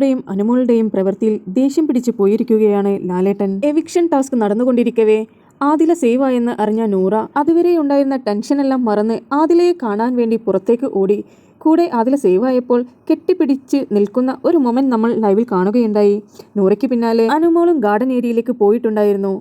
ലാലേട്ടനുടെയും അനുമോളുടെയും പ്രവൃത്തിയിൽ ദേഷ്യം പിടിച്ചു പോയിരിക്കുകയാണ് ലാലേട്ടൻ. എവിക്ഷൻ ടാസ്ക് നടന്നുകൊണ്ടിരിക്കവേ ആദില സേവായെന്ന് അറിഞ്ഞ നൂറ അതുവരെ ഉണ്ടായിരുന്ന ടെൻഷനെല്ലാം മറന്ന് ആദിലയെ കാണാൻ വേണ്ടി പുറത്തേക്ക് ഓടി. കൂടെ ആദില സേവായപ്പോൾ കെട്ടിപ്പിടിച്ച് നിൽക്കുന്ന ഒരു മൊമെന്റ് നമ്മൾ ലൈവിൽ കാണുകയുണ്ടായി. നൂറയ്ക്ക് പിന്നാലെ അനുമോളും ഗാർഡൻ ഏരിയയിലേക്ക് പോയിട്ടുണ്ടായിരുന്നു.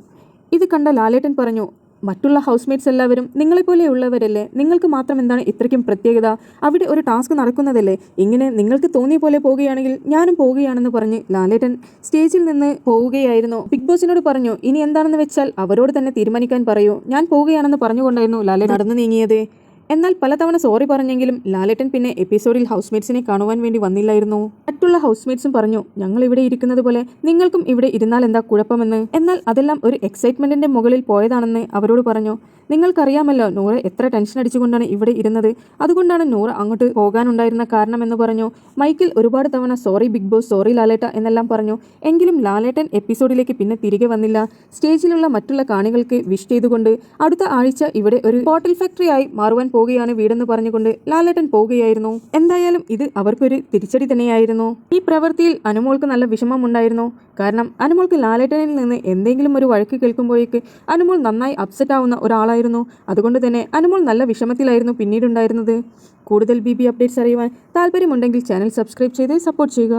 ഇത് കണ്ട ലാലേട്ടൻ പറഞ്ഞു, മറ്റുള്ള ഹൗസ്മേറ്റ്സ് എല്ലാവരും നിങ്ങളെപ്പോലെയുള്ളവരല്ലേ, നിങ്ങൾക്ക് മാത്രം എന്താണ് ഇത്രയ്ക്കും പ്രത്യേകത? അവിടെ ഒരു ടാസ്ക് നടക്കുന്നതല്ലേ, ഇങ്ങനെ നിങ്ങൾക്ക് തോന്നിയ പോലെ പോവുകയാണെങ്കിൽ ഞാനും പോവുകയാണെന്ന് പറഞ്ഞ് ലാലേട്ടൻ സ്റ്റേജിൽ നിന്ന് പോവുകയായിരുന്നു. ബിഗ് ബോസിനോട് പറഞ്ഞു, ഇനി എന്താണെന്ന് വെച്ചാൽ അവരോട് തന്നെ തീരുമാനിക്കാൻ പറയൂ, ഞാൻ പോവുകയാണെന്ന് പറഞ്ഞുകൊണ്ടായിരുന്നു ലാലേട്ടൻ നടന്നു നീങ്ങിയത്. എന്നാൽ പലതവണ സോറി പറഞ്ഞെങ്കിലും ലാലേട്ടൻ പിന്നെ എപ്പിസോഡിൽ ഹൗസ്മേറ്റ്സിനെ കാണുവാൻ വേണ്ടി വന്നില്ലായിരുന്നു. മറ്റുള്ള ഹൗസ്മേറ്റ്സും പറഞ്ഞു, ഞങ്ങൾ ഇവിടെ ഇരിക്കുന്നത് പോലെ നിങ്ങൾക്കും ഇവിടെ ഇരുന്നാൽ എന്താ കുഴപ്പമെന്ന്. എന്നാൽ അതെല്ലാം ഒരു എക്സൈറ്റ്മെന്റിന്റെ മുകളിൽ പോയതാണെന്ന് അവരോട് പറഞ്ഞു. നിങ്ങൾക്കറിയാമല്ലോ നൂറ എത്ര ടെൻഷൻ അടിച്ചുകൊണ്ടാണ് ഇവിടെ ഇരുന്നത്, അതുകൊണ്ടാണ് നൂറ അങ്ങോട്ട് പോകാനുണ്ടായിരുന്ന കാരണമെന്ന് പറഞ്ഞു. മൈക്കിൽ ഒരുപാട് തവണ സോറി ബിഗ് ബോസ്, സോറി ലാലേട്ട എന്നെല്ലാം പറഞ്ഞു. എങ്കിലും ലാലേട്ടൻ എപ്പിസോഡിലേക്ക് പിന്നെ തിരികെ വന്നില്ല. സ്റ്റേജിലുള്ള മറ്റുള്ള കാണികൾക്ക് വിഷ് ചെയ്തുകൊണ്ട് അടുത്ത ആഴ്ച ഇവിടെ ഒരു ഹോട്ടൽ ഫാക്ടറിയായി മാറുവാൻ പോവുകയാണ് വീടെന്ന് പറഞ്ഞുകൊണ്ട് ലാലേട്ടൻ പോവുകയായിരുന്നു. എന്തായാലും ഇത് അവർക്കൊരു തിരിച്ചടി തന്നെയായിരുന്നു. ഈ പ്രവൃത്തിയിൽ അനുമോൾക്ക് നല്ല വിഷമമുണ്ടായിരുന്നു. കാരണം അനുമോൾക്ക് ലാലേട്ടനിൽ നിന്ന് എന്തെങ്കിലും ഒരു വഴക്ക് കേൾക്കുമ്പോഴേക്ക് അനുമോൾ നന്നായി അപ്സെറ്റ് ആവുന്ന ഒരാളായിരുന്നു. അതുകൊണ്ട് തന്നെ അനുമോൾ നല്ല വിഷമത്തിലായിരുന്നു പിന്നീടുണ്ടായിരുന്നത്. കൂടുതൽ BB അപ്ഡേറ്റ്സ് അറിയുവാൻ താല്പര്യമുണ്ടെങ്കിൽ ചാനൽ സബ്സ്ക്രൈബ് ചെയ്ത് സപ്പോർട്ട് ചെയ്യുക.